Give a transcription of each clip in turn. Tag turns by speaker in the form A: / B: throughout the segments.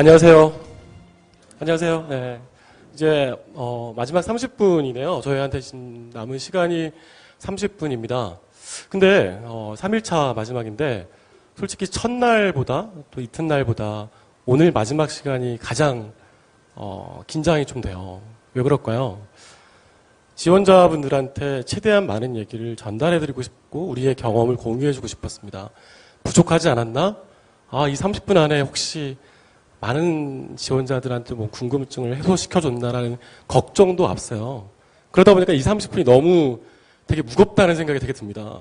A: 안녕하세요. 안녕하세요. 네. 이제 마지막 30분이네요. 저희한테 남은 시간이 30분입니다. 근데 3일차 마지막인데 솔직히 첫날보다 또 이튿날보다 오늘 마지막 시간이 가장 긴장이 좀 돼요. 왜 그럴까요? 지원자분들한테 최대한 많은 얘기를 전달해드리고 싶고 우리의 경험을 공유해주고 싶었습니다. 부족하지 않았나? 이 30분 안에 혹시 많은 지원자들한테 뭐 궁금증을 해소시켜줬나라는 걱정도 앞서요. 그러다 보니까 이 30분이 너무 되게 무겁다는 생각이 되게 듭니다.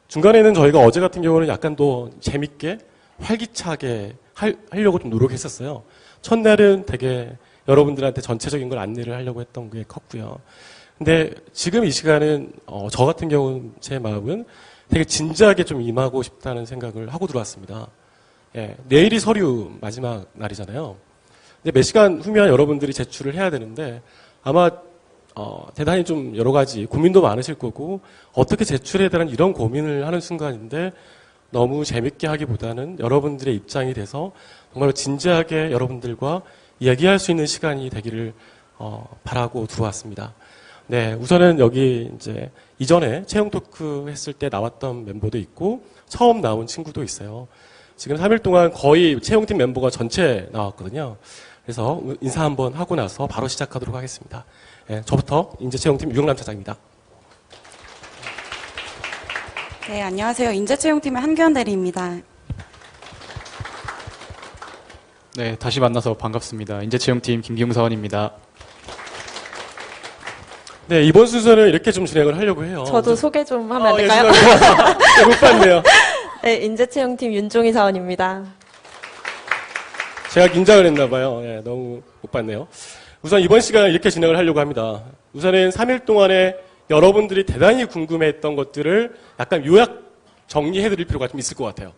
A: 중간에는 저희가 어제 같은 경우는 약간 더 재밌게 활기차게 하려고 좀 노력했었어요. 첫날은 되게 여러분들한테 전체적인 걸 안내를 하려고 했던 게 컸고요. 근데 지금 이 시간은 저 같은 경우는 제 마음은 되게 진지하게 좀 임하고 싶다는 생각을 하고 들어왔습니다. 예, 내일이 서류 마지막 날이잖아요. 근데 몇 시간 후면 여러분들이 제출을 해야 되는데 아마 대단히 좀 여러 가지 고민도 많으실 거고 어떻게 제출해야 되는 이런 고민을 하는 순간인데 너무 재밌게 하기보다는 여러분들의 입장이 돼서 정말 진지하게 여러분들과 이야기할 수 있는 시간이 되기를 바라고 들어왔습니다. 네, 우선은 여기 이제 이전에 채용 토크 했을 때 나왔던 멤버도 있고 처음 나온 친구도 있어요. 지금 3일 동안 거의 채용팀 멤버가 전체 나왔거든요. 그래서 인사 한번 하고 나서 바로 시작하도록 하겠습니다. 네, 저부터 인재채용팀 유경남 차장입니다.
B: 네, 안녕하세요. 인재채용팀의 한규현 대리입니다.
C: 네, 다시 만나서 반갑습니다. 인재채용팀 김기웅 사원입니다.
A: 네, 이번 순서는 이렇게 좀 진행을 하려고 해요.
D: 저도 소개 좀 하면 안 될까요?
A: 네, 못 봤네요.
D: 네, 인재채용팀 윤종희 사원입니다.
A: 제가 긴장을 했나 봐요. 네, 너무 못 봤네요. 우선 이번 시간을 이렇게 진행을 하려고 합니다. 우선은 3일 동안에 여러분들이 대단히 궁금해했던 것들을 약간 요약 정리해드릴 필요가 좀 있을 것 같아요.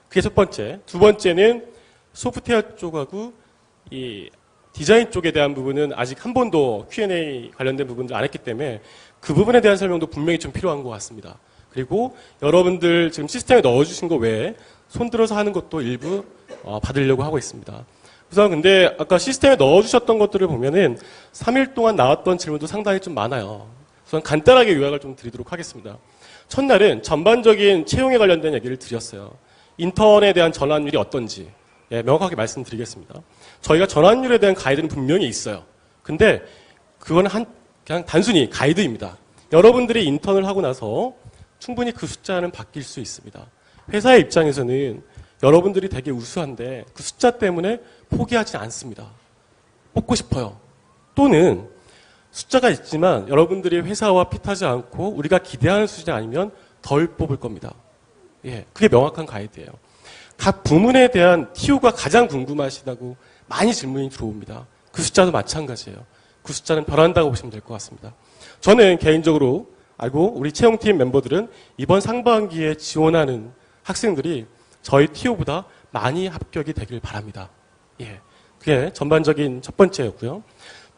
A: 그게 첫 번째. 두 번째는 소프트웨어 쪽하고 이 디자인 쪽에 대한 부분은 아직 한 번도 Q&A 관련된 부분들 안 했기 때문에 그 부분에 대한 설명도 분명히 좀 필요한 것 같습니다. 그리고 여러분들 지금 시스템에 넣어주신 거 외에 손들어서 하는 것도 일부 받으려고 하고 있습니다. 우선 근데 아까 시스템에 넣어주셨던 것들을 보면은 3일 동안 나왔던 질문도 상당히 좀 많아요. 우선 간단하게 요약을 좀 드리도록 하겠습니다. 첫날은 전반적인 채용에 관련된 얘기를 드렸어요. 인턴에 대한 전환율이 어떤지 명확하게 말씀드리겠습니다. 저희가 전환율에 대한 가이드는 분명히 있어요. 근데 그건 그냥 단순히 가이드입니다. 여러분들이 인턴을 하고 나서 충분히 그 숫자는 바뀔 수 있습니다. 회사의 입장에서는 여러분들이 되게 우수한데 그 숫자 때문에 포기하지 않습니다. 뽑고 싶어요. 또는 숫자가 있지만 여러분들이 회사와 핏하지 않고 우리가 기대하는 수준이 아니면 덜 뽑을 겁니다. 예, 그게 명확한 가이드예요. 각 부문에 대한 TO가 가장 궁금하시다고 많이 질문이 들어옵니다. 그 숫자도 마찬가지예요. 그 숫자는 변한다고 보시면 될 것 같습니다. 저는 개인적으로 알고 우리 채용팀 멤버들은 이번 상반기에 지원하는 학생들이 저희 TO보다 많이 합격이 되길 바랍니다. 예, 그게 전반적인 첫 번째였고요.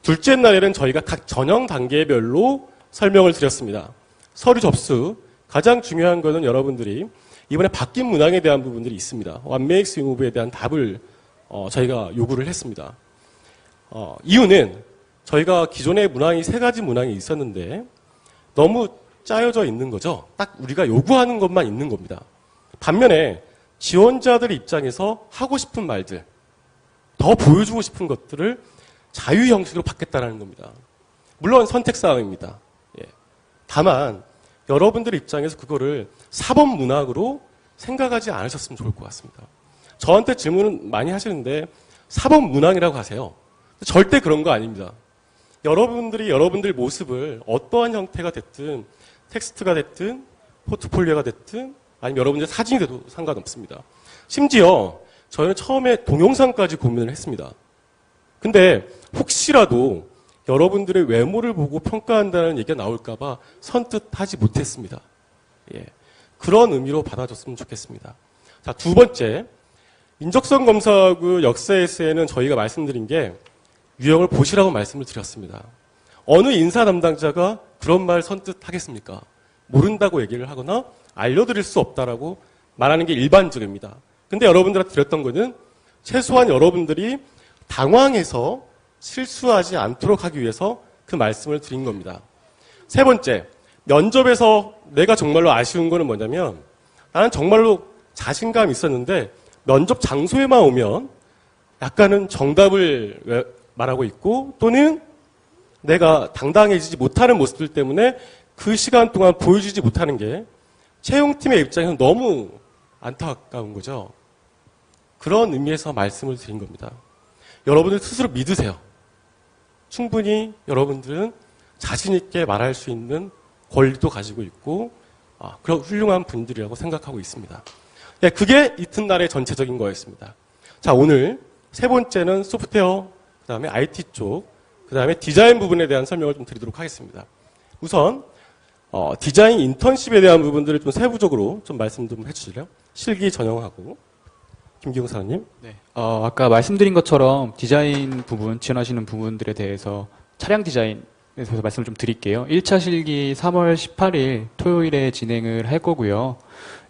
A: 둘째 날에는 저희가 각 전형 단계별로 설명을 드렸습니다. 서류 접수, 가장 중요한 것은 여러분들이 이번에 바뀐 문항에 대한 부분들이 있습니다. 원메이크스 리무브에 대한 답을 저희가 요구를 했습니다. 이유는 저희가 기존에 문항이 3가지 문항이 있었는데 너무 짜여져 있는 거죠. 딱 우리가 요구하는 것만 있는 겁니다. 반면에 지원자들 입장에서 하고 싶은 말들, 더 보여주고 싶은 것들을 자유 형식으로 받겠다는 겁니다. 물론 선택사항입니다. 예. 다만 여러분들 입장에서 그거를 사법 문항으로 생각하지 않으셨으면 좋을 것 같습니다. 저한테 질문은 많이 하시는데 사법 문항이라고 하세요. 절대 그런 거 아닙니다. 여러분들이 여러분들 모습을 어떠한 형태가 됐든 텍스트가 됐든 포트폴리오가 됐든 아니면 여러분들 사진이 돼도 상관없습니다. 심지어 저희는 처음에 동영상까지 고민을 했습니다. 근데 혹시라도 여러분들의 외모를 보고 평가한다는 얘기가 나올까봐 선뜻 하지 못했습니다. 예, 그런 의미로 받아줬으면 좋겠습니다. 자, 두 번째, 인적성 검사하고 역사에서는 저희가 말씀드린 게 유형을 보시라고 말씀을 드렸습니다. 어느 인사 담당자가 그런 말 선뜻 하겠습니까? 모른다고 얘기를 하거나 알려드릴 수 없다라고 말하는 게 일반적입니다. 근데 여러분들한테 드렸던 거는 최소한 여러분들이 당황해서 실수하지 않도록 하기 위해서 그 말씀을 드린 겁니다. 세 번째, 면접에서 내가 정말로 아쉬운 거는 뭐냐면 나는 정말로 자신감이 있었는데 면접 장소에만 오면 약간은 정답을 말하고 있고 또는 내가 당당해지지 못하는 모습들 때문에 그 시간 동안 보여주지 못하는 게 채용팀의 입장에서 너무 안타까운 거죠. 그런 의미에서 말씀을 드린 겁니다. 여러분들 스스로 믿으세요. 충분히 여러분들은 자신 있게 말할 수 있는 권리도 가지고 있고 그런 훌륭한 분들이라고 생각하고 있습니다. 네, 그게 이튿날의 전체적인 거였습니다. 자, 오늘 세 번째는 소프트웨어, 그 다음에 IT 쪽, 그 다음에 디자인 부분에 대한 설명을 좀 드리도록 하겠습니다. 우선 디자인 인턴십에 대한 부분들을 좀 세부적으로 좀 말씀 좀 해주실래요? 실기 전형하고 김기웅 사원님.
C: 네. 아까 말씀드린 것처럼 디자인 부분, 지원하시는 부분들에 대해서 차량 디자인에 대해서 말씀을 좀 드릴게요. 1차 실기 3월 18일 토요일에 진행을 할 거고요.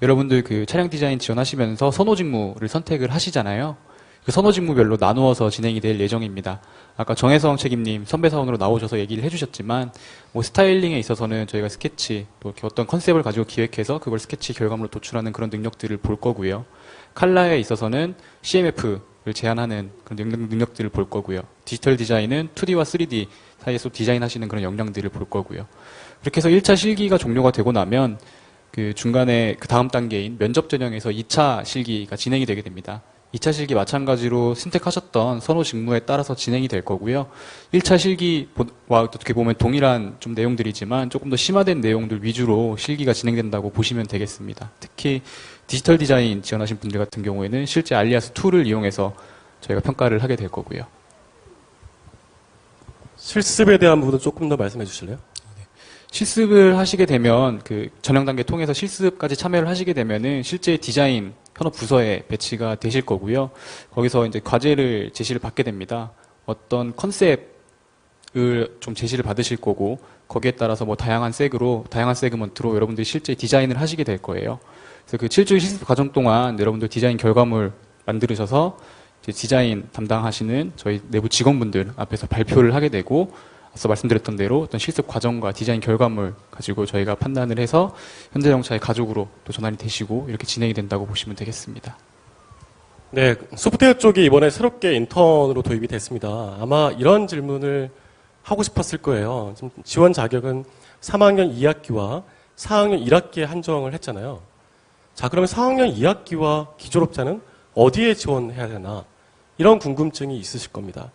C: 여러분들 그 차량 디자인 지원하시면서 선호 직무를 선택을 하시잖아요. 그 선호 직무별로 나누어서 진행이 될 예정입니다. 아까 정혜성 책임님 선배 사원으로 나오셔서 얘기를 해주셨지만 뭐 스타일링에 있어서는 저희가 스케치 또 이렇게 어떤 컨셉을 가지고 기획해서 그걸 스케치 결과물로 도출하는 그런 능력들을 볼 거고요. 칼라에 있어서는 CMF를 제한하는 그런 능력들을 볼 거고요. 디지털 디자인은 2D와 3D 사이에서 디자인하시는 그런 역량들을 볼 거고요. 그렇게 해서 1차 실기가 종료가 되고 나면 그 중간에 그 다음 단계인 면접 전형에서 2차 실기가 진행이 되게 됩니다. 2차 실기 마찬가지로 선택하셨던 선호 직무에 따라서 진행이 될 거고요. 1차 실기와 어떻게 보면 동일한 좀 내용들이지만 조금 더 심화된 내용들 위주로 실기가 진행된다고 보시면 되겠습니다. 특히 디지털 디자인 지원하신 분들 같은 경우에는 실제 알리아스 툴을 이용해서 저희가 평가를 하게 될 거고요.
A: 실습에 대한 부분은 조금 더 말씀해 주실래요?
C: 실습을 하시게 되면 그 전형 단계 통해서 실습까지 참여를 하시게 되면은 실제 디자인 현업 부서에 배치가 되실 거고요. 거기서 이제 과제를 제시를 받게 됩니다. 어떤 컨셉을 좀 제시를 받으실 거고 거기에 따라서 뭐 다양한 세그먼트로 여러분들이 실제 디자인을 하시게 될 거예요. 그래서 그 7주일 실습 과정 동안 여러분들 디자인 결과물 만들으셔서 이제 디자인 담당하시는 저희 내부 직원분들 앞에서 발표를 하게 되고 앞서 말씀드렸던 대로 어떤 실습 과정과 디자인 결과물 가지고 저희가 판단을 해서 현대자동차의 가족으로 또 전환이 되시고 이렇게 진행이 된다고 보시면 되겠습니다.
A: 네, 소프트웨어 쪽이 이번에 새롭게 인턴으로 도입이 됐습니다. 아마 이런 질문을 하고 싶었을 거예요. 지금 지원 자격은 3학년 2학기와 4학년 1학기에 한정을 했잖아요. 자, 그러면 4학년 2학기와 기졸업자는 어디에 지원해야 되나? 이런 궁금증이 있으실 겁니다.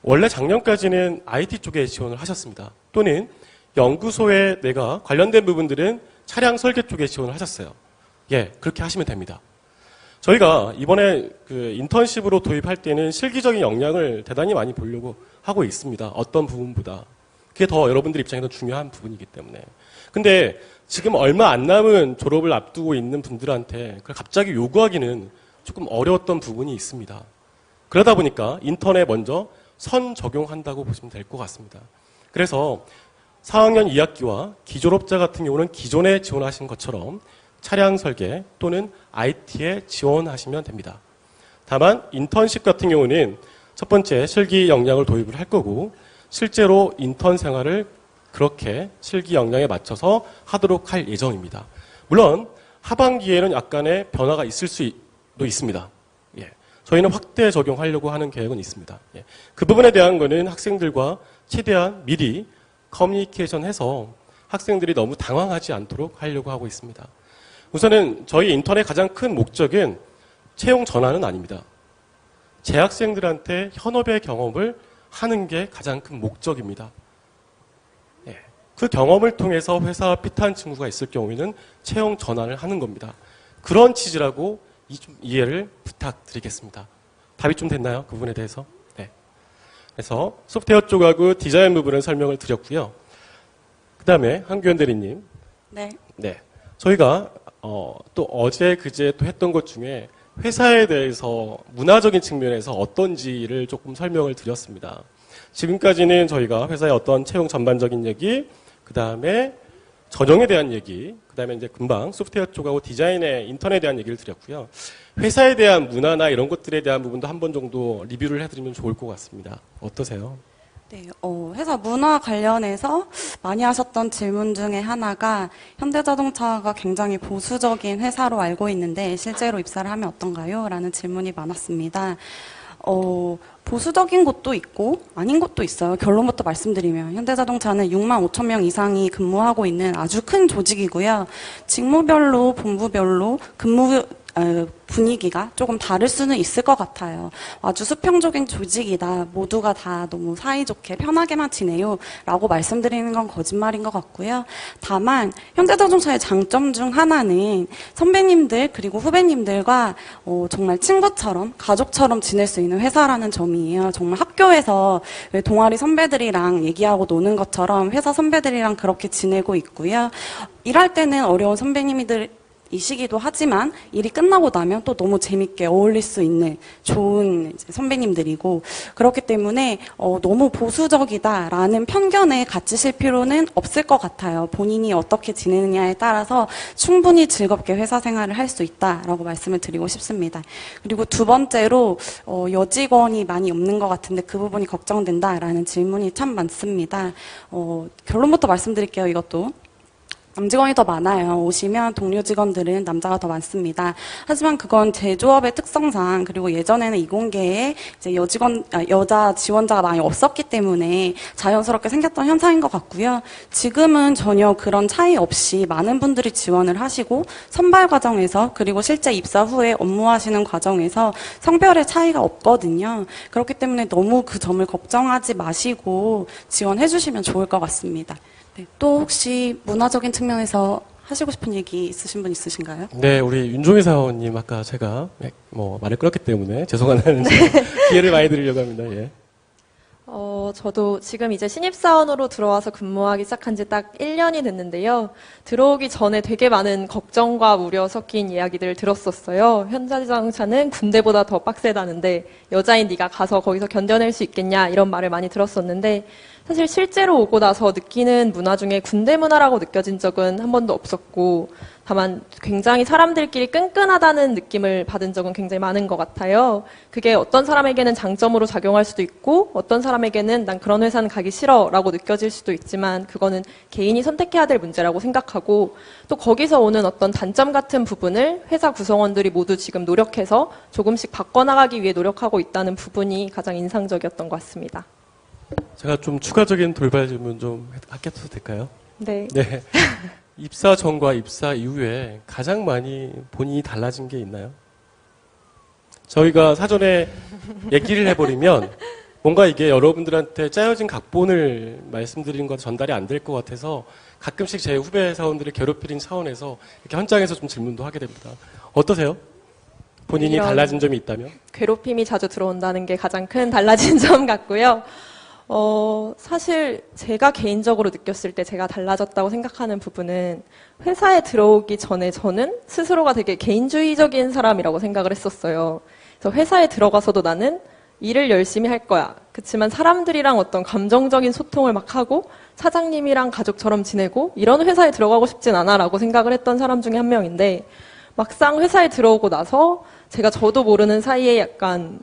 A: 원래 작년까지는 IT 쪽에 지원을 하셨습니다. 또는 연구소에 내가 관련된 부분들은 차량 설계 쪽에 지원을 하셨어요. 예, 그렇게 하시면 됩니다. 저희가 이번에 그 인턴십으로 도입할 때는 실기적인 역량을 대단히 많이 보려고 하고 있습니다. 어떤 부분보다. 그게 더 여러분들 입장에서 중요한 부분이기 때문에. 근데 지금 얼마 안 남은 졸업을 앞두고 있는 분들한테 그걸 갑자기 요구하기는 조금 어려웠던 부분이 있습니다. 그러다 보니까 인턴에 먼저 선 적용한다고 보시면 될 것 같습니다. 그래서 4학년 2학기와 기졸업자 같은 경우는 기존에 지원하신 것처럼 차량 설계 또는 IT에 지원하시면 됩니다. 다만 인턴십 같은 경우는 첫 번째 실기 역량을 도입을 할 거고 실제로 인턴 생활을 그렇게 실기 역량에 맞춰서 하도록 할 예정입니다. 물론 하반기에는 약간의 변화가 있을 수도 있습니다. 예. 저희는 확대 적용하려고 하는 계획은 있습니다. 예. 그 부분에 대한 거는 학생들과 최대한 미리 커뮤니케이션해서 학생들이 너무 당황하지 않도록 하려고 하고 있습니다. 우선은 저희 인턴의 가장 큰 목적은 채용 전환은 아닙니다. 재학생들한테 현업의 경험을 하는 게 가장 큰 목적입니다. 예. 그 경험을 통해서 회사와 피트한 친구가 있을 경우에는 채용 전환을 하는 겁니다. 그런 취지라고 좀 이해를 부탁드리겠습니다. 답이 좀 됐나요? 그 부분에 대해서? 네. 그래서 소프트웨어 쪽하고 디자인 부분을 설명을 드렸고요. 그 다음에 한규현 대리님.
B: 네.
A: 네. 저희가 또 어제 그제 또 했던 것 중에 회사에 대해서 문화적인 측면에서 어떤지를 조금 설명을 드렸습니다. 지금까지는 저희가 회사의 어떤 채용 전반적인 얘기, 그 다음에 전형에 대한 얘기, 그다음에 이제 금방 소프트웨어 쪽하고 디자인의 인턴에 대한 얘기를 드렸고요. 회사에 대한 문화나 이런 것들에 대한 부분도 한 번 정도 리뷰를 해드리면 좋을 것 같습니다. 어떠세요?
B: 네, 회사 문화 관련해서 많이 하셨던 질문 중에 하나가 현대자동차가 굉장히 보수적인 회사로 알고 있는데 실제로 입사를 하면 어떤가요? 라는 질문이 많았습니다. 보수적인 곳도 있고 아닌 곳도 있어요. 결론부터 말씀드리면 현대자동차는 6만 5천 명 이상이 근무하고 있는 아주 큰 조직이고요. 직무별로 본부별로 근무 분위기가 조금 다를 수는 있을 것 같아요. 아주 수평적인 조직이다. 모두가 다 너무 사이좋게 편하게만 지내요. 라고 말씀드리는 건 거짓말인 것 같고요. 다만 현대자동차의 장점 중 하나는 선배님들 그리고 후배님들과 정말 친구처럼 가족처럼 지낼 수 있는 회사라는 점이에요. 정말 학교에서 왜 동아리 선배들이랑 얘기하고 노는 것처럼 회사 선배들이랑 그렇게 지내고 있고요. 일할 때는 어려운 선배님들이시기도 하지만 일이 끝나고 나면 또 너무 재밌게 어울릴 수 있는 좋은 이제 선배님들이고 그렇기 때문에 너무 보수적이다라는 편견에 갇히실 필요는 없을 것 같아요. 본인이 어떻게 지내느냐에 따라서 충분히 즐겁게 회사 생활을 할 수 있다라고 말씀을 드리고 싶습니다. 그리고 두 번째로 여직원이 많이 없는 것 같은데 그 부분이 걱정된다라는 질문이 참 많습니다. 결론부터 말씀드릴게요. 이것도. 남직원이 더 많아요. 오시면 동료 직원들은 남자가 더 많습니다. 하지만 그건 제조업의 특성상 그리고 예전에는 이공계에 이제 여자 지원자가 많이 없었기 때문에 자연스럽게 생겼던 현상인 것 같고요. 지금은 전혀 그런 차이 없이 많은 분들이 지원을 하시고 선발 과정에서 그리고 실제 입사 후에 업무하시는 과정에서 성별의 차이가 없거든요. 그렇기 때문에 너무 그 점을 걱정하지 마시고 지원해 주시면 좋을 것 같습니다. 네, 또 혹시 문화적인 측면에서 하시고 싶은 얘기 있으신 분 있으신가요?
A: 네, 우리 윤종희 사원님 아까 제가 말을 끌었기 때문에 죄송하다는 기회를 많이 드리려고 합니다. 예.
D: 저도 지금 이제 신입사원으로 들어와서 근무하기 시작한 지 딱 1년이 됐는데요. 들어오기 전에 되게 많은 걱정과 우려 섞인 이야기들을 들었었어요. 현대자동차는 군대보다 더 빡세다는데 여자인 네가 가서 거기서 견뎌낼 수 있겠냐 이런 말을 많이 들었었는데 사실 실제로 오고 나서 느끼는 문화 중에 군대 문화라고 느껴진 적은 한 번도 없었고 다만 굉장히 사람들끼리 끈끈하다는 느낌을 받은 적은 굉장히 많은 것 같아요. 그게 어떤 사람에게는 장점으로 작용할 수도 있고 어떤 사람에게는 난 그런 회사는 가기 싫어라고 느껴질 수도 있지만 그거는 개인이 선택해야 될 문제라고 생각하고 또 거기서 오는 어떤 단점 같은 부분을 회사 구성원들이 모두 지금 노력해서 조금씩 바꿔나가기 위해 노력하고 있다는 부분이 가장 인상적이었던 것 같습니다.
A: 제가 좀 추가적인 돌발 질문 좀 할게도 될까요?
D: 네.
A: 네. 입사 전과 입사 이후에 가장 많이 본인이 달라진 게 있나요? 저희가 사전에 얘기를 해버리면 뭔가 이게 여러분들한테 짜여진 각본을 말씀드리는 것 전달이 안 될 것 같아서 가끔씩 제 후배 사원들을 괴롭히는 차원에서 이렇게 현장에서 좀 질문도 하게 됩니다. 어떠세요? 본인이
D: 이런
A: 달라진 점이 있다면?
D: 괴롭힘이 자주 들어온다는 게 가장 큰 달라진 점 같고요. 사실 제가 개인적으로 느꼈을 때 제가 달라졌다고 생각하는 부분은 회사에 들어오기 전에 저는 스스로가 되게 개인주의적인 사람이라고 생각을 했었어요. 그래서 회사에 들어가서도 나는 일을 열심히 할 거야. 그렇지만 사람들이랑 어떤 감정적인 소통을 막 하고 사장님이랑 가족처럼 지내고 이런 회사에 들어가고 싶진 않아라고 생각을 했던 사람 중에 한 명인데 막상 회사에 들어오고 나서 제가 저도 모르는 사이에 약간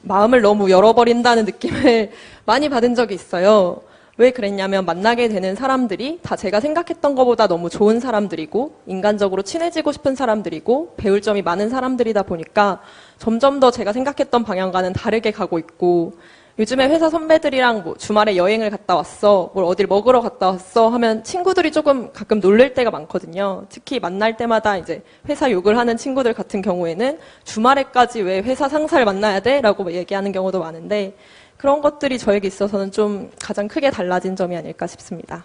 D: 마음을 너무 열어버린다는 느낌을 많이 받은 적이 있어요. 왜 그랬냐면 만나게 되는 사람들이 다 제가 생각했던 것보다 너무 좋은 사람들이고 인간적으로 친해지고 싶은 사람들이고 배울 점이 많은 사람들이다 보니까 점점 더 제가 생각했던 방향과는 다르게 가고 있고 요즘에 회사 선배들이랑 뭐 주말에 여행을 갔다 왔어, 뭘 어딜 먹으러 갔다 왔어 하면 친구들이 조금 가끔 놀랄 때가 많거든요. 특히 만날 때마다 이제 회사 욕을 하는 친구들 같은 경우에는 주말에까지 왜 회사 상사를 만나야 돼? 라고 얘기하는 경우도 많은데 그런 것들이 저에게 있어서는 좀 가장 크게 달라진 점이 아닐까 싶습니다.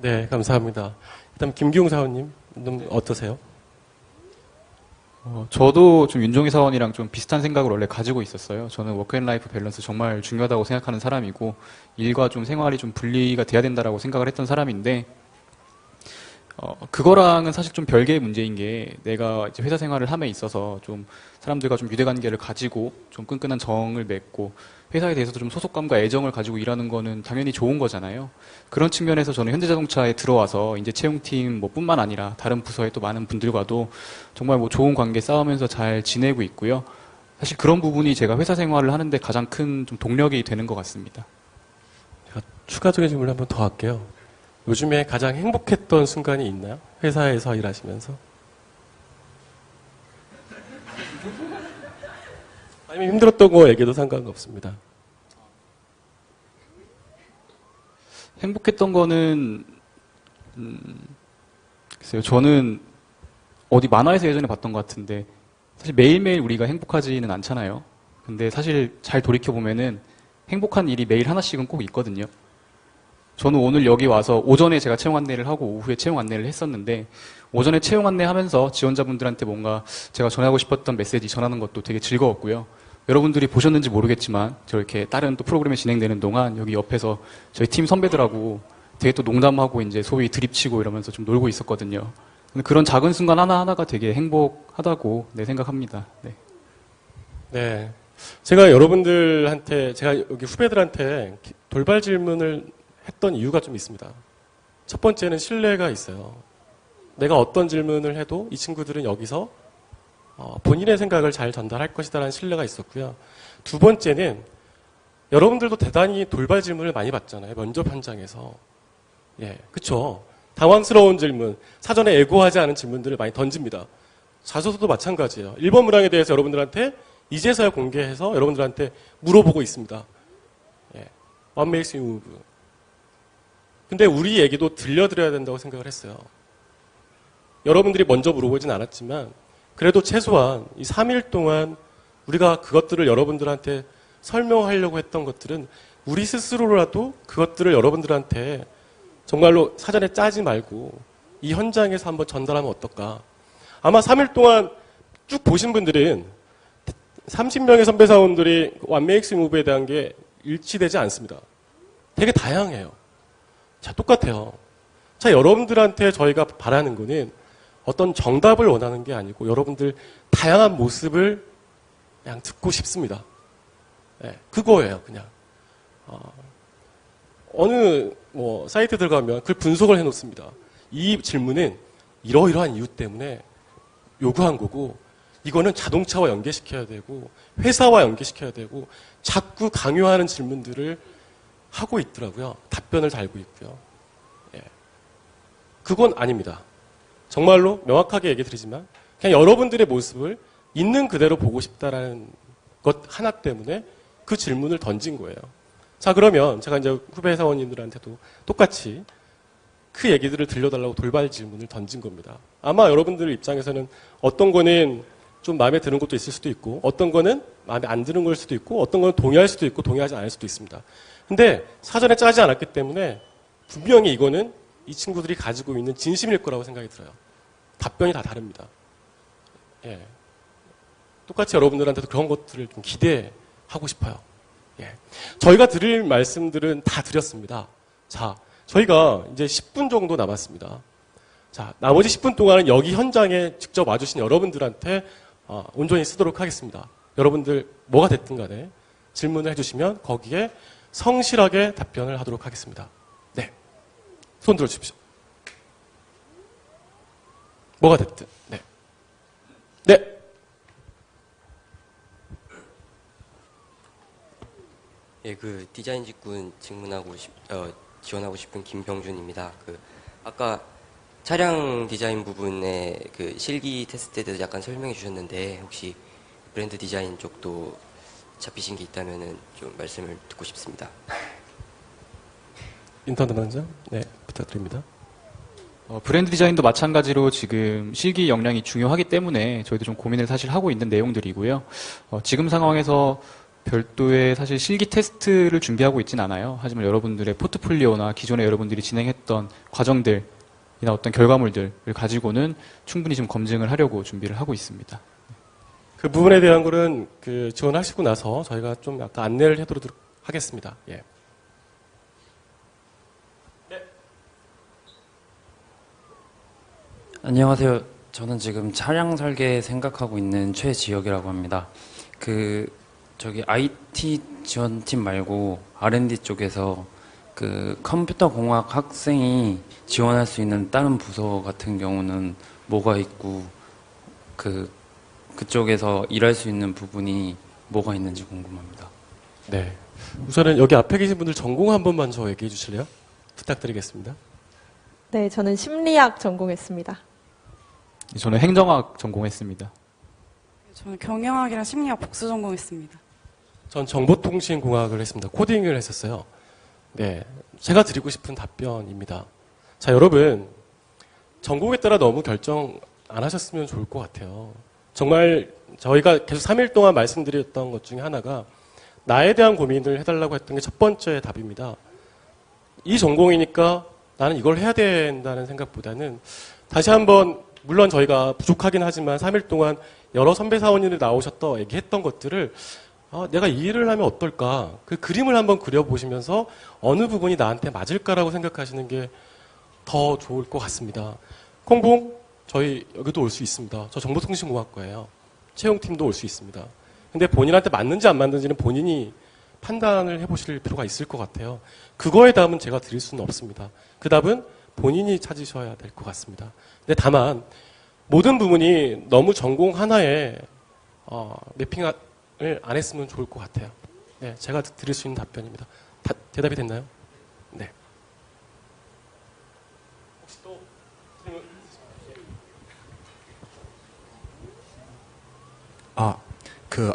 A: 네, 감사합니다. 그다음 김기용 사원님 좀 어떠세요?
C: 저도 좀 윤종희 사원이랑 좀 비슷한 생각을 원래 가지고 있었어요. 저는 워크앤라이프 밸런스 정말 중요하다고 생각하는 사람이고 일과 좀 생활이 좀 분리가 돼야 된다라고 생각을 했던 사람인데 그거랑은 사실 좀 별개의 문제인 게 내가 이제 회사 생활을 함에 있어서 좀 사람들과 좀 유대관계를 가지고 좀 끈끈한 정을 맺고 회사에 대해서도 좀 소속감과 애정을 가지고 일하는 거는 당연히 좋은 거잖아요. 그런 측면에서 저는 현대자동차에 들어와서 이제 채용팀 뭐 뿐만 아니라 다른 부서의 또 많은 분들과도 정말 뭐 좋은 관계 쌓으면서 잘 지내고 있고요. 사실 그런 부분이 제가 회사 생활을 하는데 가장 큰 좀 동력이 되는 것 같습니다.
A: 제가 추가적인 질문을 한번 더 할게요. 요즘에 가장 행복했던 순간이 있나요? 회사에서 일하시면서? 아니면 힘들었던 거 얘기도 상관없습니다.
C: 행복했던 거는 글쎄요. 저는 어디 만화에서 예전에 봤던 것 같은데 사실 매일매일 우리가 행복하지는 않잖아요. 근데 사실 잘 돌이켜보면은 행복한 일이 매일 하나씩은 꼭 있거든요. 저는 오늘 여기 와서 오전에 제가 채용 안내를 하고 오후에 채용 안내를 했었는데 오전에 채용 안내하면서 지원자분들한테 뭔가 제가 전하고 싶었던 메시지 전하는 것도 되게 즐거웠고요. 여러분들이 보셨는지 모르겠지만 저렇게 다른 또 프로그램이 진행되는 동안 여기 옆에서 저희 팀 선배들하고 되게 또 농담하고 이제 소위 드립치고 이러면서 좀 놀고 있었거든요. 근데 그런 작은 순간 하나하나가 되게 행복하다고 생각합니다. 네.
A: 네. 제가 여러분들한테, 제가 여기 후배들한테 돌발 질문을 했던 이유가 좀 있습니다. 첫 번째는 신뢰가 있어요. 내가 어떤 질문을 해도 이 친구들은 여기서 본인의 생각을 잘 전달할 것이다라는 신뢰가 있었고요. 두 번째는 여러분들도 대단히 돌발 질문을 많이 받잖아요. 면접 현장에서. 예, 그쵸. 당황스러운 질문, 사전에 예고하지 않은 질문들을 많이 던집니다. 자소서도 마찬가지예요. 1번 문항에 대해서 여러분들한테 이제서야 공개해서 여러분들한테 물어보고 있습니다. 예, What makes you move? 근데 우리 얘기도 들려드려야 된다고 생각을 했어요. 여러분들이 먼저 물어보진 않았지만 그래도 최소한 이 3일 동안 우리가 그것들을 여러분들한테 설명하려고 했던 것들은 우리 스스로라도 그것들을 여러분들한테 정말로 사전에 짜지 말고 이 현장에서 한번 전달하면 어떨까. 아마 3일 동안 쭉 보신 분들은 30명의 선배 사원들이 What makes you move에 대한 게 일치되지 않습니다. 되게 다양해요. 자, 똑같아요. 자, 여러분들한테 저희가 바라는 거는 어떤 정답을 원하는 게 아니고 여러분들 다양한 모습을 그냥 듣고 싶습니다. 네, 그거예요, 그냥. 어느 사이트 들어가면 그 분석을 해놓습니다. 이 질문은 이러이러한 이유 때문에 요구한 거고 이거는 자동차와 연계시켜야 되고 회사와 연계시켜야 되고 자꾸 강요하는 질문들을 하고 있더라고요. 답변을 달고 있고요. 예. 그건 아닙니다. 정말로 명확하게 얘기 드리지만 그냥 여러분들의 모습을 있는 그대로 보고 싶다라는 것 하나 때문에 그 질문을 던진 거예요. 자, 그러면 제가 이제 후배 사원님들한테도 똑같이 그 얘기들을 들려달라고 돌발 질문을 던진 겁니다. 아마 여러분들 입장에서는 어떤 거는 좀 마음에 드는 것도 있을 수도 있고 어떤 거는 마음에 안 드는 걸 수도 있고 어떤 거는 동의할 수도 있고 동의하지 않을 수도 있습니다. 근데 사전에 짜지 않았기 때문에 분명히 이거는 이 친구들이 가지고 있는 진심일 거라고 생각이 들어요. 답변이 다 다릅니다. 예. 똑같이 여러분들한테도 그런 것들을 좀 기대하고 싶어요. 예. 저희가 드릴 말씀들은 다 드렸습니다. 자, 저희가 이제 10분 정도 남았습니다. 자, 나머지 10분 동안은 여기 현장에 직접 와주신 여러분들한테 온전히 쓰도록 하겠습니다. 여러분들 뭐가 됐든 간에 질문을 해주시면 거기에 성실하게 답변을 하도록 하겠습니다. 네. 손 들어주십시오. 뭐가 됐든. 네. 네.
E: 예, 그 디자인 직군 지원하고 싶은 김병준입니다. 아까 차량 디자인 부분에 그 실기 테스트에 대해서 약간 설명해 주셨는데 혹시 브랜드 디자인 쪽도 잡히신 게 있다면은 좀 말씀을 듣고 싶습니다.
A: 인턴 담당자? 네, 부탁드립니다.
C: 브랜드 디자인도 마찬가지로 지금 실기 역량이 중요하기 때문에 저희도 좀 고민을 사실 하고 있는 내용들이고요. 지금 상황에서 별도의 사실 실기 테스트를 준비하고 있진 않아요. 하지만 여러분들의 포트폴리오나 기존에 여러분들이 진행했던 과정들이나 어떤 결과물들을 가지고는 충분히 좀 검증을 하려고 준비를 하고 있습니다.
A: 그 부분에 대한 거는 그 지원하시고 나서 저희가 좀 약간 안내를 해드리도록 하겠습니다. 예. 네.
F: 안녕하세요. 저는 지금 차량 설계 생각하고 있는 최지혁이라고 합니다. 저기 IT 지원팀 말고 R&D 쪽에서 컴퓨터 공학 학생이 지원할 수 있는 다른 부서 같은 경우는 뭐가 있고 그쪽에서 일할 수 있는 부분이 뭐가 있는지 궁금합니다.
A: 네. 우선은 여기 앞에 계신 분들 전공 한 번만 저 얘기해 주실래요? 부탁드리겠습니다.
D: 네, 저는 심리학 전공했습니다.
C: 저는 행정학 전공했습니다.
B: 저는 경영학이랑 심리학 복수 전공했습니다.
A: 전 정보통신공학을 했습니다. 코딩을 했었어요. 네. 제가 드리고 싶은 답변입니다. 자, 여러분. 전공에 따라 너무 결정 안 하셨으면 좋을 것 같아요. 정말 저희가 계속 3일 동안 말씀드렸던 것 중에 하나가 나에 대한 고민을 해달라고 했던 게 첫 번째 답입니다. 이 전공이니까 나는 이걸 해야 된다는 생각보다는 다시 한번 물론 저희가 부족하긴 하지만 3일 동안 여러 선배 사원님들 나오셨던 얘기했던 것들을 내가 이 일을 하면 어떨까 그 그림을 한번 그려보시면서 어느 부분이 나한테 맞을까라고 생각하시는 게 더 좋을 것 같습니다. 콩봉 저희 여기도 올 수 있습니다. 저 정보통신공학과예요. 채용팀도 올 수 있습니다. 근데 본인한테 맞는지 안 맞는지는 본인이 판단을 해보실 필요가 있을 것 같아요. 그거에 답은 제가 드릴 수는 없습니다. 그 답은 본인이 찾으셔야 될 것 같습니다. 근데 다만 모든 부분이 너무 전공 하나에 매핑을 안 했으면 좋을 것 같아요. 네, 제가 드릴 수 있는 답변입니다. 대답이 됐나요? 네. 혹시 또 질문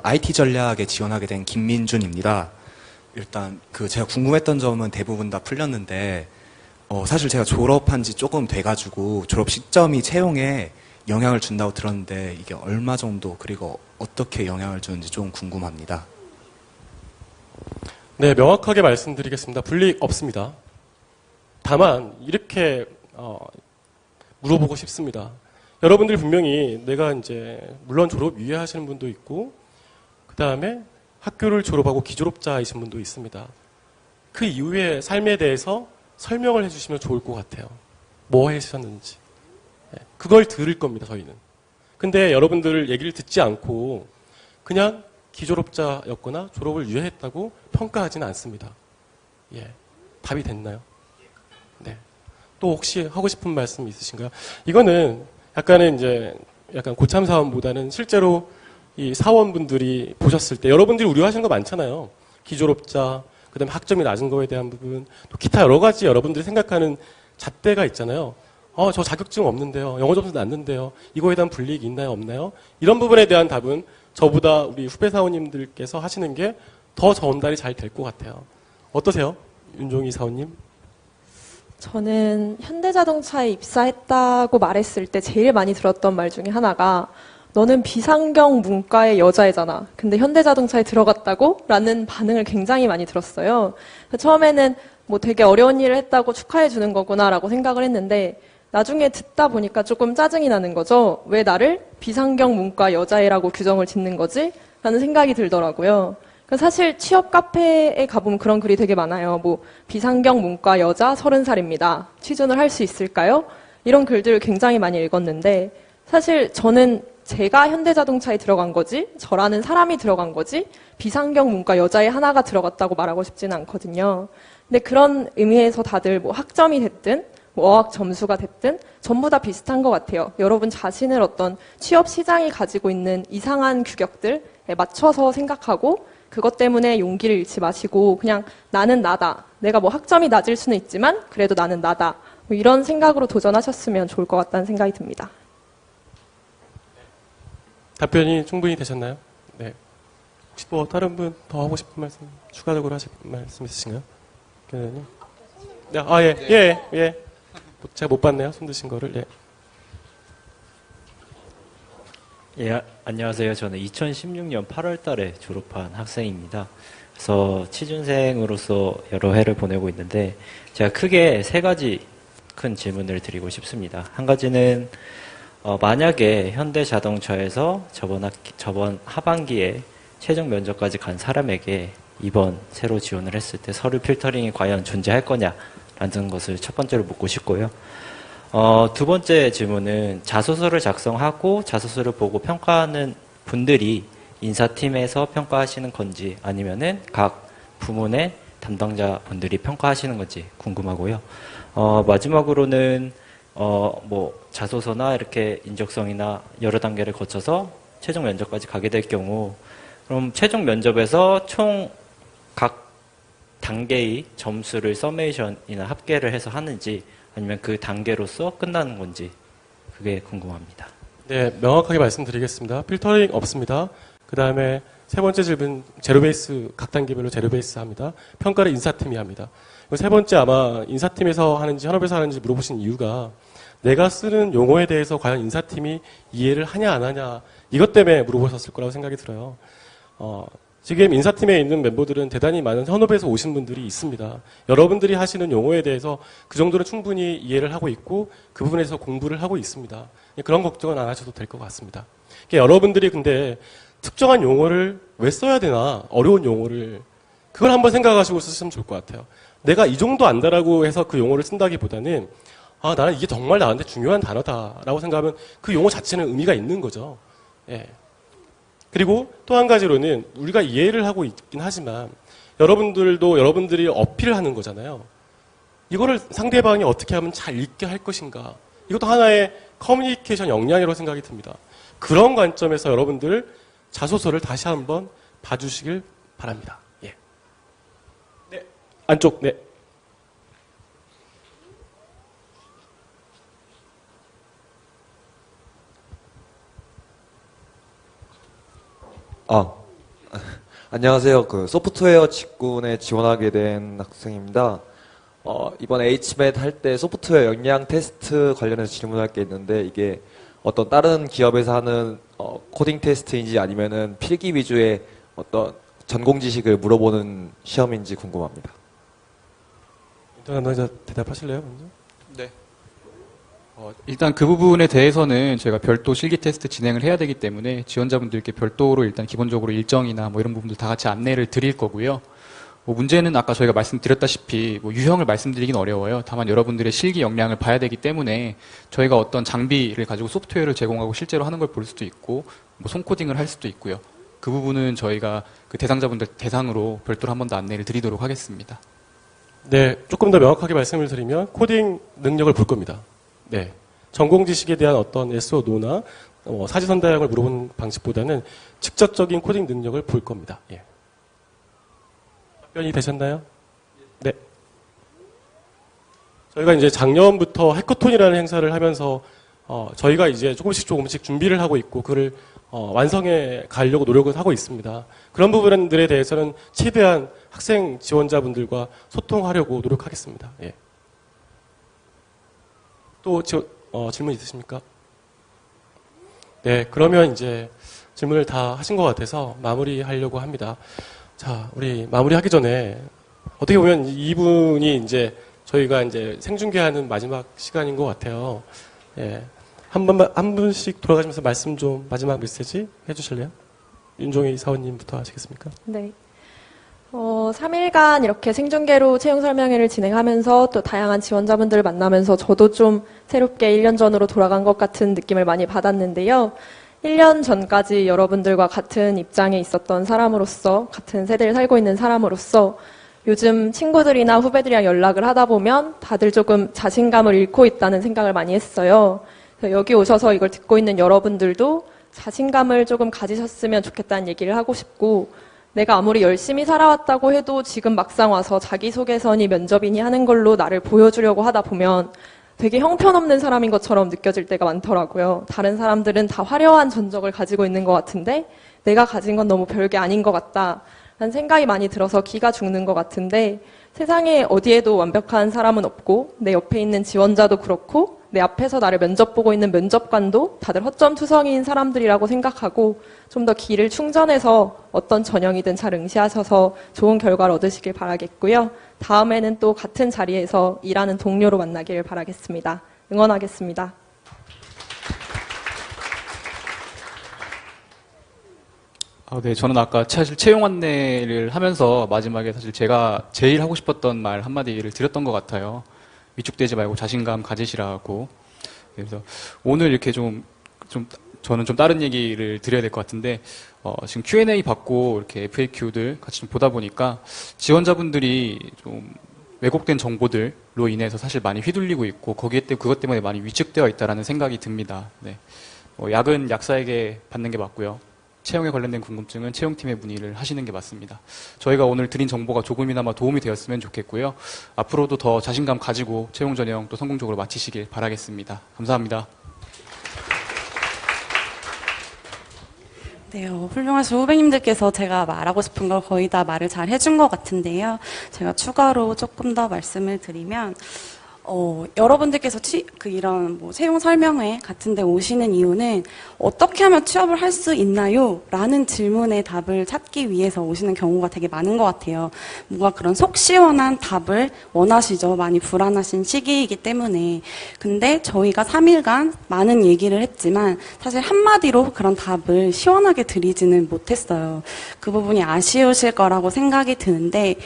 G: IT 전략에 지원하게 된 김민준입니다. 일단 제가 궁금했던 점은 대부분 다 풀렸는데 사실 제가 졸업한 지 조금 돼가지고 졸업 시점이 채용에 영향을 준다고 들었는데 이게 얼마 정도 그리고 어떻게 영향을 주는지 좀 궁금합니다.
A: 네, 명확하게 말씀드리겠습니다. 불이익 없습니다. 다만 이렇게 물어보고 싶습니다. 여러분들이 분명히 내가 이제 물론 졸업 유예하시는 분도 있고 그 다음에 학교를 졸업하고 기졸업자이신 분도 있습니다. 그 이후의 삶에 대해서 설명을 해주시면 좋을 것 같아요. 뭐 하셨는지. 그걸 들을 겁니다, 저희는. 근데 여러분들 얘기를 듣지 않고 그냥 기졸업자였거나 졸업을 유예했다고 평가하지는 않습니다. 예. 답이 됐나요? 네. 또 혹시 하고 싶은 말씀 있으신가요? 이거는 약간 고참 사원보다는 실제로 이 사원분들이 보셨을 때 여러분들이 우려하시는 거 많잖아요. 기졸업자, 그다음에 학점이 낮은 거에 대한 부분, 또 기타 여러 가지 여러분들이 생각하는 잣대가 있잖아요. 저 자격증 없는데요. 영어 점수 낮는데요. 이거에 대한 불이익이 있나요? 없나요? 이런 부분에 대한 답은 저보다 우리 후배 사원님들께서 하시는 게 더 전달이 잘 될 것 같아요. 어떠세요? 윤종희 사원님?
D: 저는 현대자동차에 입사했다고 말했을 때 제일 많이 들었던 말 중에 하나가 너는 비상경 문과의 여자애잖아. 근데 현대자동차에 들어갔다고? 라는 반응을 굉장히 많이 들었어요. 처음에는 뭐 되게 어려운 일을 했다고 축하해 주는 거구나 라고 생각을 했는데 나중에 듣다 보니까 조금 짜증이 나는 거죠. 왜 나를 비상경 문과 여자애라고 규정을 짓는 거지? 라는 생각이 들더라고요. 사실 취업 카페에 가보면 그런 글이 되게 많아요. 뭐 비상경 문과 여자 30살입니다. 취준을 할 수 있을까요? 이런 글들을 굉장히 많이 읽었는데 사실 저는 제가 현대자동차에 들어간 거지 저라는 사람이 들어간 거지 비상경 문과 여자의 하나가 들어갔다고 말하고 싶지는 않거든요. 근데 그런 의미에서 다들 뭐 학점이 됐든 뭐 어학 점수가 됐든 전부 다 비슷한 것 같아요. 여러분 자신을 어떤 취업 시장이 가지고 있는 이상한 규격들에 맞춰서 생각하고 그것 때문에 용기를 잃지 마시고 그냥 나는 나다. 내가 뭐 학점이 낮을 수는 있지만 그래도 나는 나다. 뭐 이런 생각으로 도전하셨으면 좋을 것 같다는 생각이 듭니다.
A: 답변이 충분히 되셨나요? 네. 혹시 뭐 다른 분 더 하고 싶은 말씀, 추가적으로 하실 말씀 있으신가요? 교수님? 네, 예. 제가 못 봤네요. 손 드신 거를. 예.
H: 예, 안녕하세요. 저는 2016년 8월 달에 졸업한 학생입니다. 그래서 취준생으로서 여러 해를 보내고 있는데 제가 크게 세 가지 큰 질문을 드리고 싶습니다. 한 가지는 만약에 현대자동차에서 저번 하반기에 최종 면접까지 간 사람에게 이번 새로 지원을 했을 때 서류 필터링이 과연 존재할 거냐라는 것을 첫 번째로 묻고 싶고요. 두 번째 질문은 자소서를 작성하고 자소서를 보고 평가하는 분들이 인사팀에서 평가하시는 건지 아니면은 각 부문의 담당자 분들이 평가하시는 건지 궁금하고요. 마지막으로는 뭐 자소서나 이렇게 인적성이나 여러 단계를 거쳐서 최종 면접까지 가게 될 경우 그럼 최종 면접에서 총 각 단계의 점수를 서메이션이나 합계를 해서 하는지 아니면 그 단계로서 끝나는 건지 그게 궁금합니다.
A: 네, 명확하게 말씀드리겠습니다. 필터링 없습니다. 그 다음에 세 번째 질문, 제로베이스, 각 단계별로 제로베이스 합니다. 평가를 인사팀이 합니다. 그리고 세 번째 아마 인사팀에서 하는지 현업에서 하는지 물어보신 이유가 내가 쓰는 용어에 대해서 과연 인사팀이 이해를 하냐 안 하냐 이것 때문에 물어보셨을 거라고 생각이 들어요. 지금 인사팀에 있는 멤버들은 대단히 많은 현업에서 오신 분들이 있습니다. 여러분들이 하시는 용어에 대해서 그 정도는 충분히 이해를 하고 있고 그 부분에서 공부를 하고 있습니다. 그런 걱정은 안 하셔도 될 것 같습니다. 여러분들이 근데 특정한 용어를 왜 써야 되나 어려운 용어를 그걸 한번 생각하시고 쓰시면 좋을 것 같아요. 내가 이 정도 안다라고 해서 그 용어를 쓴다기보다는 나는 이게 정말 나한테 중요한 단어다라고 생각하면 그 용어 자체는 의미가 있는 거죠. 예. 그리고 또 한 가지로는 우리가 이해를 하고 있긴 하지만 여러분들도 여러분들이 어필을 하는 거잖아요. 이거를 상대방이 어떻게 하면 잘 읽게 할 것인가. 이것도 하나의 커뮤니케이션 역량이라고 생각이 듭니다. 그런 관점에서 여러분들 자소서를 다시 한번 봐주시길 바랍니다. 예. 네. 안쪽, 네.
I: 안녕하세요. 소프트웨어 직군에 지원하게 된 학생입니다. 이번 HMAT 할 때 소프트웨어 역량 테스트 관련해서 질문할 게 있는데 이게 어떤 다른 기업에서 하는 코딩 테스트인지 아니면은 필기 위주의 어떤 전공 지식을 물어보는 시험인지 궁금합니다.
A: 인턴 담당자 대답하실래요? 먼저?
C: 네. 일단 그 부분에 대해서는 저희가 별도 실기 테스트 진행을 해야 되기 때문에 지원자분들께 별도로 일단 기본적으로 일정이나 뭐 이런 부분들 다 같이 안내를 드릴 거고요. 문제는 아까 저희가 말씀드렸다시피 유형을 말씀드리긴 어려워요. 다만 여러분들의 실기 역량을 봐야 되기 때문에 저희가 어떤 장비를 가지고 소프트웨어를 제공하고 실제로 하는 걸 볼 수도 있고 손코딩을 할 수도 있고요. 그 부분은 저희가 그 대상자분들 대상으로 별도로 한 번 더 안내를 드리도록 하겠습니다.
A: 네, 조금 더 명확하게 말씀을 드리면 코딩 능력을 볼 겁니다. 네, 전공 지식에 대한 어떤 yes or no나 사지선다형을 물어보는 방식보다는 직접적인 코딩 능력을 볼 겁니다. 예. 답변이 되셨나요? 네. 저희가 이제 작년부터 해커톤이라는 행사를 하면서 저희가 이제 조금씩 준비를 하고 있고 그를 완성해 가려고 노력을 하고 있습니다. 그런 부분들에 대해서는 최대한 학생 지원자분들과 소통하려고 노력하겠습니다. 예. 또 질문 있으십니까? 네, 그러면 이제 질문을 다 하신 것 같아서 마무리하려고 합니다. 자, 우리 마무리하기 전에 어떻게 보면 이분이 이제 저희가 이제 생중계하는 마지막 시간인 것 같아요. 예, 한 분씩 돌아가시면서 말씀 좀 마지막 메시지 해주실래요? 윤종희 사원님부터 하시겠습니까?
D: 네. 3일간 이렇게 생중계로 채용 설명회를 진행하면서 또 다양한 지원자분들을 만나면서 저도 좀 새롭게 1년 전으로 돌아간 것 같은 느낌을 많이 받았는데요. 1년 전까지 여러분들과 같은 입장에 있었던 사람으로서, 같은 세대를 살고 있는 사람으로서 요즘 친구들이나 후배들이랑 연락을 하다 보면 다들 조금 자신감을 잃고 있다는 생각을 많이 했어요. 그래서 여기 오셔서 이걸 듣고 있는 여러분들도 자신감을 조금 가지셨으면 좋겠다는 얘기를 하고 싶고, 내가 아무리 열심히 살아왔다고 해도 지금 막상 와서 자기소개서니 면접이니 하는 걸로 나를 보여주려고 하다 보면 되게 형편없는 사람인 것처럼 느껴질 때가 많더라고요. 다른 사람들은 다 화려한 전적을 가지고 있는 것 같은데 내가 가진 건 너무 별게 아닌 것 같다라는 생각이 많이 들어서 기가 죽는 것 같은데, 세상에 어디에도 완벽한 사람은 없고 내 옆에 있는 지원자도 그렇고 내 앞에서 나를 면접 보고 있는 면접관도 다들 허점투성이인 사람들이라고 생각하고 좀 더 기를 충전해서 어떤 전형이든 잘 응시하셔서 좋은 결과를 얻으시길 바라겠고요. 다음에는 또 같은 자리에서 일하는 동료로 만나길 바라겠습니다. 응원하겠습니다.
C: 네, 저는 아까 사실 채용 안내를 하면서 마지막에 사실 제가 제일 하고 싶었던 말 한마디를 드렸던 것 같아요. 위축되지 말고 자신감 가지시라고. 그래서 오늘 이렇게 저는 좀 다른 얘기를 드려야 될 것 같은데, 지금 Q&A 받고 이렇게 FAQ들 같이 좀 보다 보니까 지원자분들이 좀 왜곡된 정보들로 인해서 사실 많이 휘둘리고 있고, 그것 때문에 많이 위축되어 있다라는 생각이 듭니다. 네. 약은 약사에게 받는 게 맞고요. 채용에 관련된 궁금증은 채용팀에 문의를 하시는 게 맞습니다. 저희가 오늘 드린 정보가 조금이나마 도움이 되었으면 좋겠고요. 앞으로도 더 자신감 가지고 채용 전형 또 성공적으로 마치시길 바라겠습니다. 감사합니다.
B: 네, 훌륭하신 후배님들께서 제가 말하고 싶은 걸 거의 다 말을 잘 해준 것 같은데요. 제가 추가로 조금 더 말씀을 드리면, 여러분들께서 이런 채용 설명회 같은 데 오시는 이유는 어떻게 하면 취업을 할 수 있나요? 라는 질문에 답을 찾기 위해서 오시는 경우가 되게 많은 것 같아요. 뭔가 그런 속 시원한 답을 원하시죠. 많이 불안하신 시기이기 때문에. 근데 저희가 3일간 많은 얘기를 했지만 사실 한마디로 그런 답을 시원하게 드리지는 못했어요. 그 부분이 아쉬우실 거라고 생각이 드는데,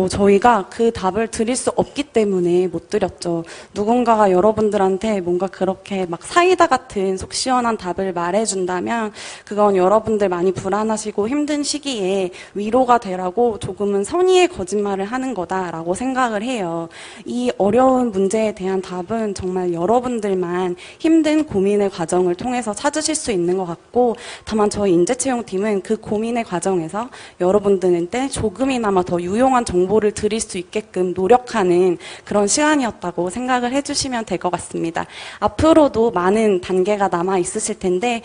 B: 저희가 그 답을 드릴 수 없기 때문에 못 드렸죠. 누군가가 여러분들한테 뭔가 그렇게 막 사이다 같은 속 시원한 답을 말해준다면 그건 여러분들 많이 불안하시고 힘든 시기에 위로가 되라고 조금은 선의의 거짓말을 하는 거다라고 생각을 해요. 이 어려운 문제에 대한 답은 정말 여러분들만 힘든 고민의 과정을 통해서 찾으실 수 있는 것 같고, 다만 저희 인재채용팀은 그 고민의 과정에서 여러분들한테 조금이나마 더 유용한 정보를 드릴 수 있게끔 노력하는 그런 시간이었다고 생각을 해주시면 될 것 같습니다. 앞으로도 많은 단계가 남아 있으실 텐데,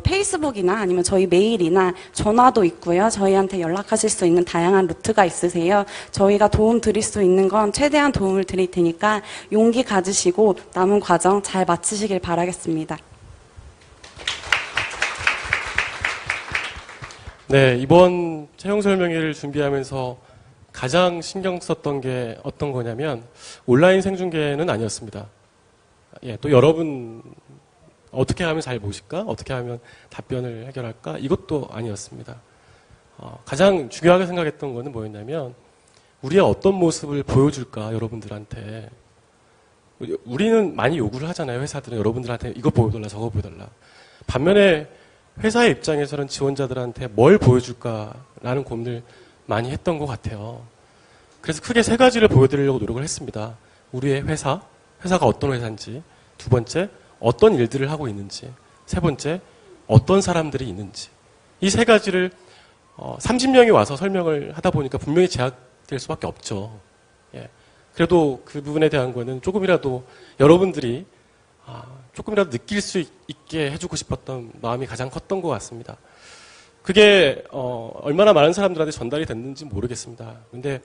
B: 페이스북이나 아니면 저희 메일이나 전화도 있고요. 저희한테 연락하실 수 있는 다양한 루트가 있으세요. 저희가 도움 드릴 수 있는 건 최대한 도움을 드릴 테니까 용기 가지시고 남은 과정 잘 마치시길 바라겠습니다.
A: 네, 이번 채용 설명회를 준비하면서 가장 신경 썼던 게 어떤 거냐면 온라인 생중계는 아니었습니다. 예, 또 여러분 어떻게 하면 잘 보실까? 어떻게 하면 답변을 해결할까? 이것도 아니었습니다. 가장 중요하게 생각했던 거는 뭐였냐면 우리의 어떤 모습을 보여줄까? 여러분들한테. 우리는 많이 요구를 하잖아요. 회사들은 여러분들한테 이거 보여달라 저거 보여달라. 반면에 회사의 입장에서는 지원자들한테 뭘 보여줄까라는 고민을 많이 했던 것 같아요. 그래서 크게 세 가지를 보여드리려고 노력을 했습니다. 우리의 회사가 어떤 회사인지, 두 번째, 어떤 일들을 하고 있는지, 세 번째, 어떤 사람들이 있는지. 이 세 가지를 30명이 와서 설명을 하다 보니까 분명히 제약될 수밖에 없죠. 예. 그래도 그 부분에 대한 거는 조금이라도 여러분들이 조금이라도 느낄 수 있게 해주고 싶었던 마음이 가장 컸던 것 같습니다. 그게 얼마나 많은 사람들한테 전달이 됐는지 모르겠습니다. 근데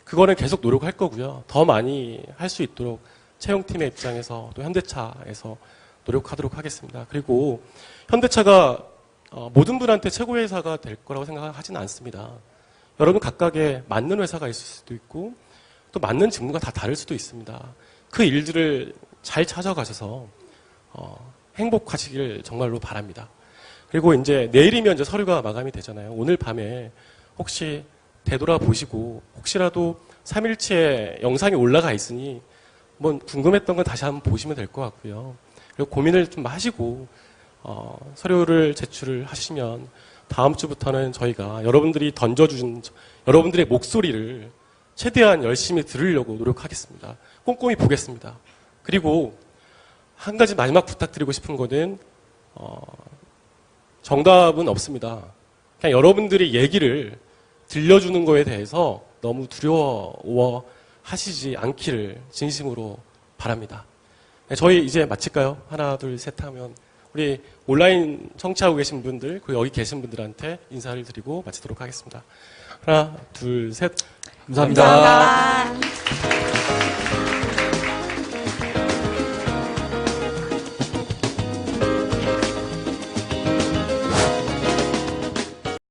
A: 그거는 계속 노력할 거고요. 더 많이 할 수 있도록 채용팀의 입장에서 또 현대차에서 노력하도록 하겠습니다. 그리고 현대차가 모든 분한테 최고의 회사가 될 거라고 생각하지는 않습니다. 여러분 각각의 맞는 회사가 있을 수도 있고 또 맞는 직무가 다 다를 수도 있습니다. 그 일들을 잘 찾아가셔서 행복하시길 정말로 바랍니다. 그리고 이제 내일이면 이제 서류가 마감이 되잖아요. 오늘 밤에 혹시 되돌아보시고 혹시라도 3일치에 영상이 올라가 있으니 한번 궁금했던 건 다시 한번 보시면 될 것 같고요. 그리고 고민을 좀 하시고 서류를 제출을 하시면 다음 주부터는 저희가 여러분들이 던져주신 여러분들의 목소리를 최대한 열심히 들으려고 노력하겠습니다. 꼼꼼히 보겠습니다. 그리고 한 가지 마지막 부탁드리고 싶은 거는 정답은 없습니다. 그냥 여러분들이 얘기를 들려주는 거에 대해서 너무 두려워하시지 않기를 진심으로 바랍니다. 네, 저희 이제 마칠까요? 하나, 둘, 셋 하면 우리 온라인 청취하고 계신 분들, 그리고 여기 계신 분들한테 인사를 드리고 마치도록 하겠습니다. 하나, 둘, 셋.
C: 감사합니다.
B: 감사합니다.